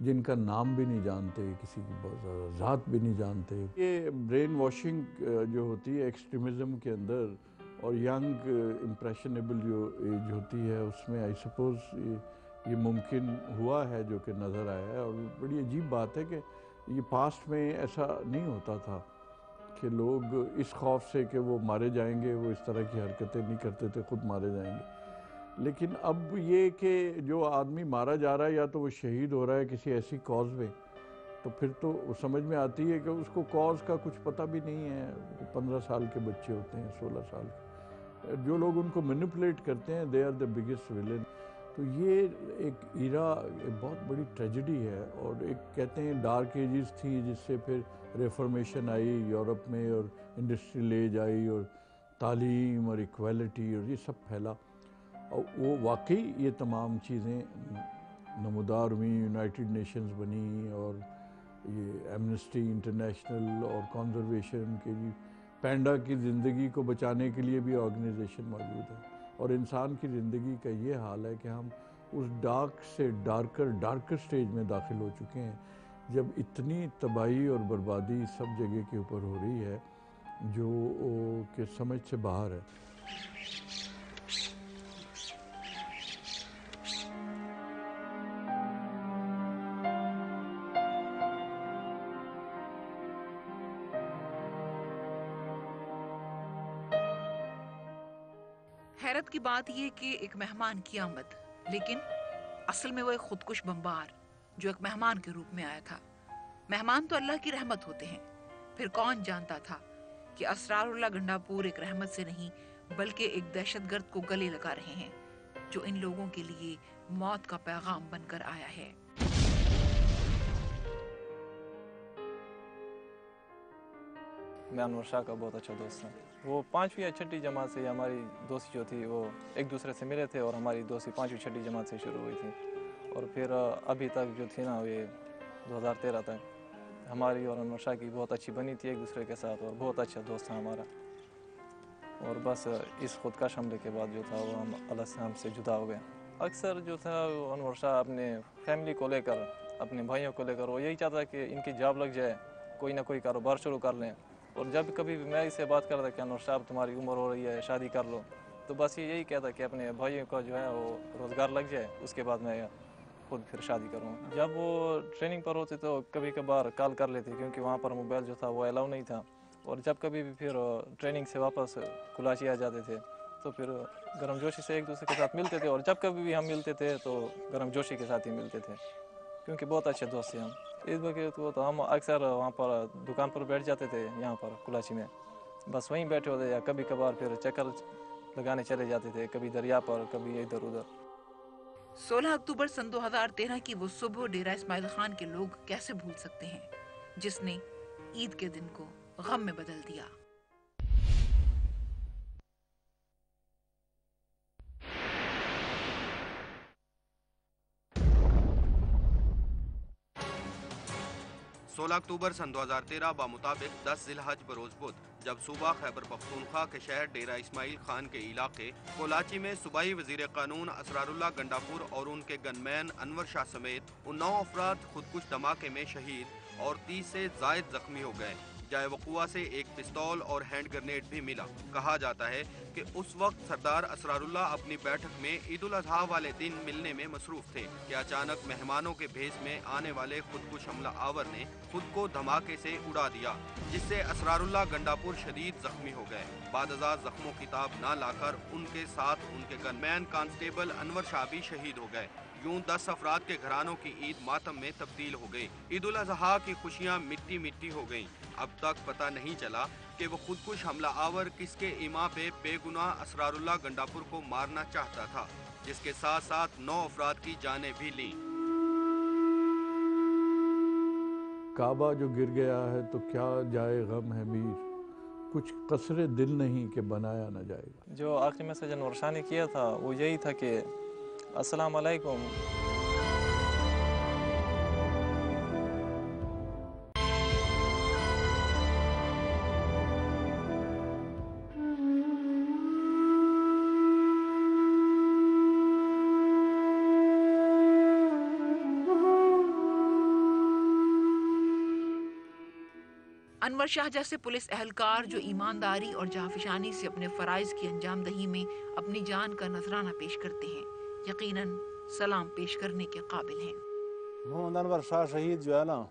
جن کا نام بھی نہیں جانتے، کسی کی بہت زیادہ ذات بھی نہیں جانتے. یہ برین واشنگ جو ہوتی ہے ایکسٹریمزم کے اندر، اور ینگ امپریشنیبل جو ایج ہوتی ہے، اس میں آئی سپوز یہ ممکن ہوا ہے جو کہ نظر آیا ہے. اور بڑی عجیب بات ہے کہ یہ پاسٹ میں ایسا نہیں ہوتا تھا کہ لوگ اس خوف سے کہ وہ مارے جائیں گے وہ اس طرح کی حرکتیں نہیں کرتے تھے، خود مارے جائیں گے. لیکن اب یہ کہ جو آدمی مارا جا رہا ہے یا تو وہ شہید ہو رہا ہے کسی ایسی کاز میں، تو پھر تو سمجھ میں آتی ہے کہ اس کو کاز کا کچھ پتہ بھی نہیں ہے. 15 سال کے بچے ہوتے ہیں، 16 سال کے، جو لوگ ان کو مینیپولیٹ کرتے ہیں دے آر دا بگیسٹ ولن. تو یہ ایک ایرا بہت بڑی ٹریجڈی ہے، اور ایک کہتے ہیں ڈارک ایجز تھی جس سے پھر ریفارمیشن آئی یورپ میں، اور انڈسٹریل ایج آئی، اور تعلیم اور ایکویلٹی اور یہ سب پھیلا. اور وہ واقعی یہ تمام چیزیں نمودار ہوئیں، یونائٹڈ نیشنز بنی، اور یہ ایمنسٹی انٹرنیشنل اور کنزرویشن کے جی پینڈا کی زندگی کو بچانے کے لیے بھی آرگنائزیشن موجود ہے. اور انسان کی زندگی کا یہ حال ہے کہ ہم اس ڈارک سے ڈارکر سٹیج میں داخل ہو چکے ہیں، جب اتنی تباہی اور بربادی سب جگہ کے اوپر ہو رہی ہے جو کہ سمجھ سے باہر ہے. حیرت کی بات یہ کہ ایک مہمان کی آمد، لیکن اصل میں وہ ایک خودکش بمبار جو ایک مہمان کے روپ میں آیا تھا. مہمان تو اللہ کی رحمت ہوتے ہیں، پھر کون جانتا تھا کہ اسرار اللہ گنڈاپور ایک رحمت سے نہیں بلکہ ایک دہشت گرد کو گلے لگا رہے ہیں جو ان لوگوں کے لیے موت کا پیغام بن کر آیا ہے. میں انور شاہ کا بہت اچھا دوست ہوں. وہ 5ویں یا 6ٹھی جماعت سے ہماری دوستی جو تھی وہ ایک دوسرے سے ملے تھے، اور ہماری دوستی 5ویں 6ٹھی جماعت سے شروع ہوئی تھی. اور پھر ابھی تک جو تھی نا یہ 2013 تک ہماری اور انور شاہ کی بہت اچھی بنی تھی ایک دوسرے کے ساتھ، اور بہت اچھا دوست تھا ہمارا. اور بس اس خودکش حملے کے بعد جو تھا وہ ہم اللہ سے ہم سے جدا ہو گئے. اکثر جو تھا انور شاہ اپنے فیملی کو لے کر، اپنے بھائیوں کو لے کر وہ یہی چاہتا کہ ان کی جاب لگ جائے، کوئی نہ کوئی کاروبار شروع کر لیں. اور جب کبھی بھی میں اس سے بات کرتا کہ انور شاہ تمہاری عمر ہو رہی ہے شادی کر لو، تو بس یہ یہی کہتا کہ اپنے بھائیوں کا جو ہے وہ روزگار لگ جائے، اس کے بعد میں خود پھر شادی کروں. جب وہ ٹریننگ پر ہوتے تو کبھی کبھار کال کر لیتے کیونکہ وہاں پر موبائل جو تھا وہ الاؤ نہیں تھا. اور جب کبھی بھی پھر ٹریننگ سے واپس کلاچی آ جاتے تھے تو پھر گرم جوشی سے ایک دوسرے کے ساتھ ملتے تھے. اور جب کبھی بھی ہم ملتے تھے تو گرم جوشی کے ساتھ ہی ملتے تھے کیونکہ بہت اچھے دوست تھے ہم. اس وقت وہ تو ہم اکثر وہاں پر دکان پر بیٹھ جاتے تھے یہاں پر کلاچی میں، بس وہیں بیٹھے ہوتے، یا کبھی کبھار پھر چکر لگانے چلے جاتے تھے، کبھی دریا پر کبھی ادھر ادھر. 16 اکتوبر سن 2013 کی وہ صبح ڈیرہ اسماعیل خان کے لوگ کیسے بھول سکتے ہیں جس نے عید کے دن کو غم میں بدل دیا. 16 اکتوبر سن 2013 بمطابق 10 ذی الحج بروز بدھ، جب صوبہ خیبر پختونخوا کے شہر ڈیرہ اسماعیل خان کے علاقے کولاچی میں صوبائی وزیر قانون اسرار اللہ گنڈاپور اور ان کے گن مین انور شاہ سمیت 9 افراد خودکش دھماکے میں شہید اور 30 سے زائد زخمی ہو گئے. جائے وقوع سے ایک پستول اور ہینڈ گرنیڈ بھی ملا. کہا جاتا ہے کہ اس وقت سردار اسرار اللہ اپنی بیٹھک میں عید الاضحیٰ والے دن ملنے میں مصروف تھے کہ اچانک مہمانوں کے بھیس میں آنے والے خودکش حملہ آور نے خود کو دھماکے سے اڑا دیا، جس سے اسرار اللہ گنڈاپور شدید زخمی ہو گئے. بعد ازاں زخموں کی تاب نہ لا کر ان کے ساتھ ان کے گن مین کانسٹیبل انور شاہ بھی شہید ہو گئے. یوں 10 افراد کے گھرانوں کی عید ماتم میں تبدیل ہو گئی. عید الاضحیٰ کی خوشیاں مٹی مٹی ہو گئیں. اب تک پتہ نہیں چلا کہ وہ خودکش حملہ آور کس کے ایما پہ بے گناہ اسرار اللہ گنڈاپور کو مارنا چاہتا تھا، جس کے ساتھ ساتھ 9 افراد کی جانیں بھی لیں. کعبہ جو گر گیا ہے تو کیا جائے غم ہے میر، کچھ قصر دل نہیں کہ بنایا نہ جائے گا. جو آخری میسج انور شاہ نے کیا تھا وہ یہی تھا کہ السلام علیکم. انور شاہ جیسے پولیس اہلکار جو ایمانداری اور جانفشانی سے اپنے فرائض کی انجام دہی میں اپنی جان کا نذرانہ پیش کرتے ہیں، یقیناً سلام پیش کرنے کے قابل ہیں۔ محمد انور شاہ شہید جو ہے نا،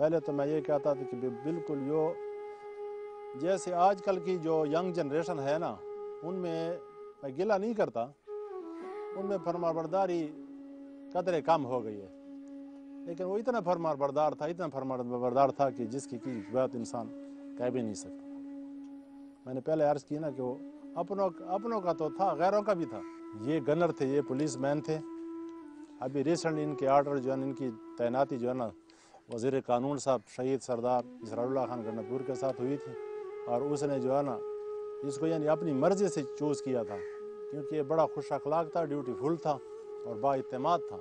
پہلے تو میں یہ کہتا تھا کہ بالکل جیسے آج کل کی جو ینگ جنریشن ہے نا، ان میں گلہ نہیں کرتا، ان میں فرمانبرداری قدرے کم ہو گئی ہے، لیکن وہ اتنا فرمانبردار تھا کہ جس کی بات انسان کہہ بھی نہیں سکتا۔ میں نے پہلے عرض کی نا کہ وہ اپنوں کا تو تھا، غیروں کا بھی تھا۔ یہ گنر تھے، یہ پولیس مین تھے۔ ابھی ریسنٹ ان کے آرڈر جو ہے ان کی تعیناتی جو ہے نا وزیر قانون صاحب شہید سردار اسرار اللہ خان گنڈا پور کے ساتھ ہوئی تھی، اور اس نے جو ہے نا اس کو یعنی اپنی مرضی سے چوز کیا تھا، کیونکہ یہ بڑا خوش اخلاق تھا، ڈیوٹی فل تھا اور با اعتماد تھا،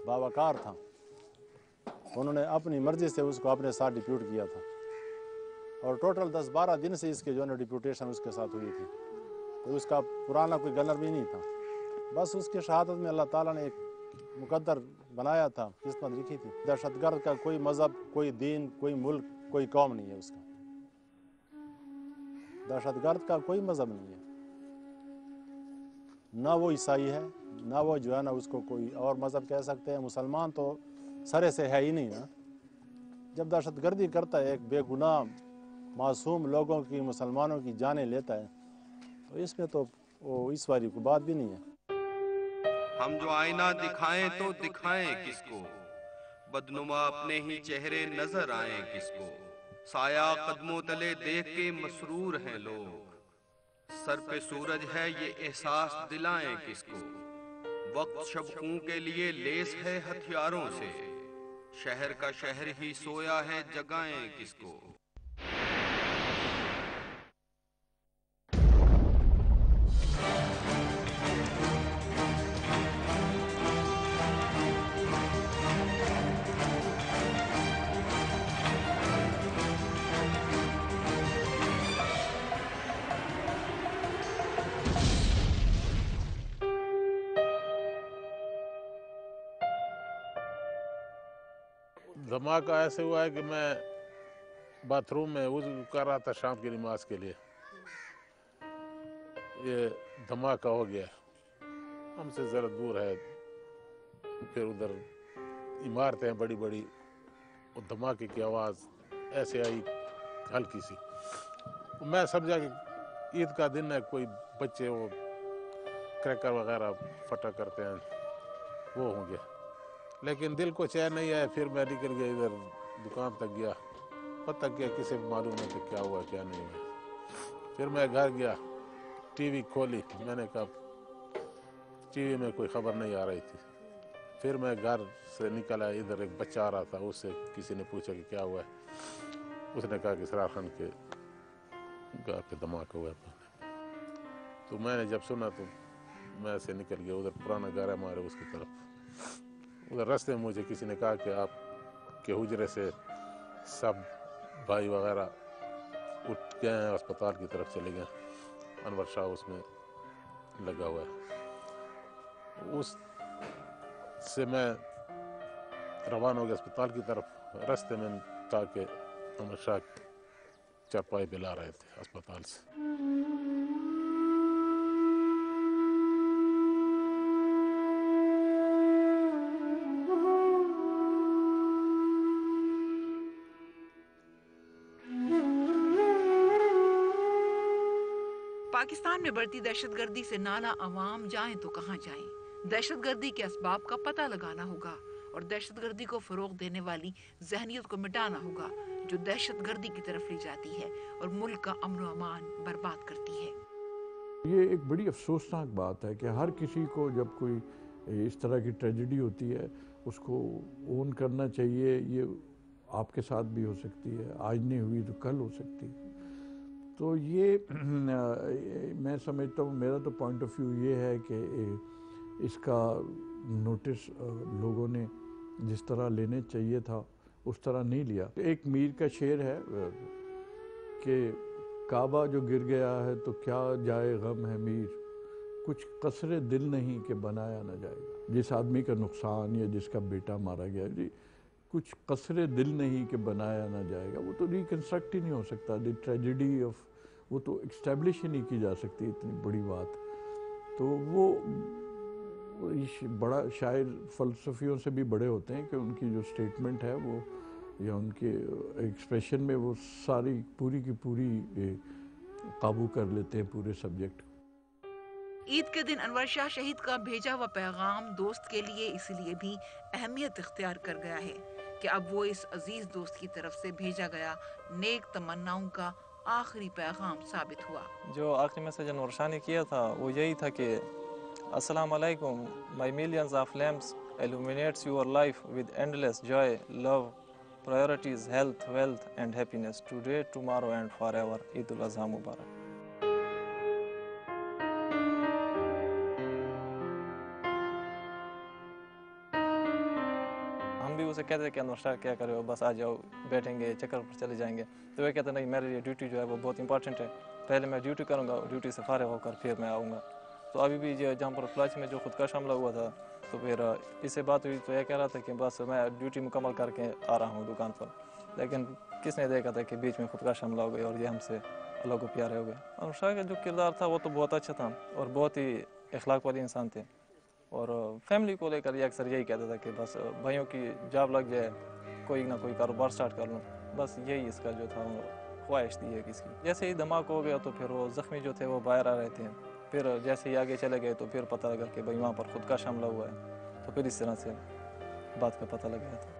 باوقار تھا۔ انہوں نے اپنی مرضی سے اس کو اپنے ساتھ ڈپیوٹ کیا تھا، اور ٹوٹل 10-12 دن سے اس کے جو ہے نا ڈپیوٹیشن اس کے ساتھ ہوئی تھی، تو اس کا پرانا کوئی گنر بھی نہیں تھا۔ بس اس کی شہادت میں اللہ تعالیٰ نے ایک مقدر بنایا تھا، قسمت لکھی تھی۔ دہشت گرد کا کوئی مذہب، کوئی دین، کوئی ملک، کوئی قوم نہیں ہے اس کا۔ دہشت گرد کا کوئی مذہب نہیں ہے، نہ وہ عیسائی ہے، نہ وہ جو ہے نا اس کو کوئی اور مذہب کہہ سکتے ہیں۔ مسلمان تو سرے سے ہے ہی نہیں نا۔ جب دہشت گردی کرتا ہے، ایک بے گناہ معصوم لوگوں کی، مسلمانوں کی جانیں لیتا ہے، تو اس میں تو وہ اس والی کوئی بات بھی نہیں ہے۔ ہم جو آئینہ دکھائیں تو دکھائیں کس کو، بدنما اپنے ہی چہرے نظر آئیں کس کو، سایہ قدموں تلے دیکھ کے مسرور ہیں لوگ، سر پہ سورج ہے یہ احساس دلائیں کس کو، وقت شبقوں کے لیے لیس ہے ہتھیاروں سے، شہر کا شہر ہی سویا ہے جگائیں کس کو۔ دھماکہ ایسے ہوا ہے کہ میں باتھ روم میں وضو کر رہا تھا شام کی نماز کے لیے، یہ دھماکہ ہو گیا۔ ہم سے ذرا دور ہے، پھر ادھر عمارتیں ہیں بڑی بڑی، اور دھماکے کی آواز ایسے آئی ہلکی سی، میں سمجھا کہ عید کا دن ہے، کوئی بچے وہ کریکر وغیرہ پھٹا کرتے ہیں وہ ہوں گے، لیکن دل کو چین نہیں آیا۔ پھر میں نکل گیا ادھر دکان تک گیا، پتہ کیا کسی بھی معلوم نہیں کہ کیا ہوا کیا نہیں ہوا۔ پھر میں گھر گیا، ٹی وی کھولی، میں نے کہا ٹی وی میں کوئی خبر نہیں آ رہی تھی۔ پھر میں گھر سے نکل آیا، ادھر ایک بچہ آ رہا تھا، اس سے کسی نے پوچھا کہ کیا ہوا ہے، اس نے کہا کہ اسرار خان کے گھر پہ دھماکہ ہوا ہے۔ تو میں نے جب سنا تو میں ایسے نکل گیا، ادھر پرانا گھر ہے ہمارے اس کی طرف۔ ادھر راستے میں مجھے کسی نے کہا کہ آپ کے حجرے سے سب بھائی وغیرہ اٹھ گئے ہیں، اسپتال کی طرف چلے گئے، انور شاہ اس میں لگا ہوا ہے۔ اس سے میں روانہ ہو گیا اسپتال کی طرف۔ راستے میں تھا کہ انور شاہ چارپائی پہ لا رہے تھے اسپتال سے۔ پاکستان میں بڑھتی دہشت گردی سے نالا عوام جائیں تو کہاں جائیں؟ دہشت گردی کے اسباب کا پتہ لگانا ہوگا اور دہشت گردی کو فروغ دینے والی ذہنیت کو مٹانا ہوگا جو دہشت گردی کی طرف لے جاتی ہے اور ملک کا امن و امان برباد کرتی ہے۔ یہ ایک بڑی افسوسناک بات ہے کہ ہر کسی کو جب کوئی اس طرح کی ٹریجڈی ہوتی ہے اس کو اون کرنا چاہیے۔ یہ آپ کے ساتھ بھی ہو سکتی ہے، آج نہیں ہوئی تو کل ہو سکتی ہے۔ تو یہ میں سمجھتا ہوں، میرا تو پوائنٹ آف ویو یہ ہے کہ اس کا نوٹس لوگوں نے جس طرح لینے چاہیے تھا اس طرح نہیں لیا۔ ایک میر کا شعر ہے کہ کعبہ جو گر گیا ہے تو کیا جائے غم ہے میر، کچھ قصر دل نہیں کہ بنایا نہ جائے گا۔ جس آدمی کا نقصان یا جس کا بیٹا مارا گیا، جی کچھ قصر دل نہیں کہ بنایا نہ جائے گا، وہ تو ریکنسٹرکٹ ہی نہیں ہو سکتا. دی ٹریجڈی آف، وہ تو ایکسٹیبلش ہی نہیں کی جا سکتی اتنی بڑی بات. تو وہ بڑا شاعر فلسفیوں سے بھی بڑے ہوتے ہیں کہ ان کی جو سٹیٹمنٹ ہے وہ یا ان کے ایکسپریشن میں وہ ساری پوری کی پوری قابو کر لیتے ہیں پورے سبجیکٹ. عید کے دن انور شاہ شہید کا بھیجا ہوا پیغام دوست کے لیے اس لیے بھی اہمیت اختیار کر گیا ہے کہ اب وہ اس عزیز دوست کی طرف سے بھیجا گیا نیک تمناؤں کا آخری پیغام ثابت ہوا. جو آخری میسج انور شاہ نے کیا تھا وہ یہی تھا کہ السلام علیکم, my millions of lamps illuminates your life with endless joy, love, priorities, health, wealth and happiness today, tomorrow and forever. عید الاضحیٰ مبارک. ہم بھی اسے کہتے ہیں کہ انور شاہ کیا کرے ہو, بس آ جاؤ, بیٹھیں گے, چکر پر چلے جائیں گے. تو وہ کہتے ہیں نہیں, میرے لیے ڈیوٹی جو ہے وہ بہت امپورٹنٹ ہے, پہلے میں ڈیوٹی کروں گا, ڈیوٹی سے فارغ ہو کر پھر میں آؤں گا. تو ابھی بھی جہاں پر کراچی میں جو خودکش حملہ ہوا تھا تو پھر اس سے بات ہوئی تو یہ کہہ رہا تھا کہ بس میں ڈیوٹی مکمل کر کے آ رہا ہوں دکان پر, لیکن کس نے دیکھا تھا کہ بیچ میں خودکش حملہ ہو گیا اور یہ ہم سے اللہ کو پیارے ہو گئے. انور شاہ کا جو کردار تھا وہ تو بہت اچھا تھا اور بہت ہی اخلاق والے انسان تھے, اور فیملی کو لے کر یہ اکثر یہی کہتا تھا کہ بس بھائیوں کی جاب لگ جائے, کوئی نہ کوئی کاروبار سٹارٹ کر لوں, بس یہی اس کا جو تھا وہ خواہش تھی ہے کس کی. جیسے ہی دھماکہ ہو گیا تو پھر وہ زخمی جو تھے وہ باہر آ رہے تھے, پھر جیسے ہی آگے چلے گئے تو پھر پتہ لگا کہ بھائی وہاں پر خودکش حملہ ہوا ہے, تو پھر اس طرح سے بات کا پتہ لگ گیا تھا.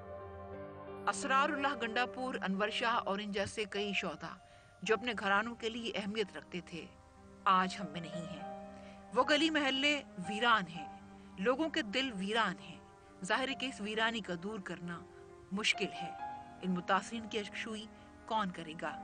اسرار اللہ گنڈا پور, انور شاہ اور ان جیسے کئی شہداء جو اپنے گھرانوں کے لیے اہمیت رکھتے تھے آج ہم میں نہیں ہیں. وہ گلی محلے ویران ہیں, لوگوں کے دل ویران ہیں. ظاہر ہے کہ اس ویرانی کا دور کرنا مشکل ہے. ان متاثرین کی اشکشوئی کون کرے گا؟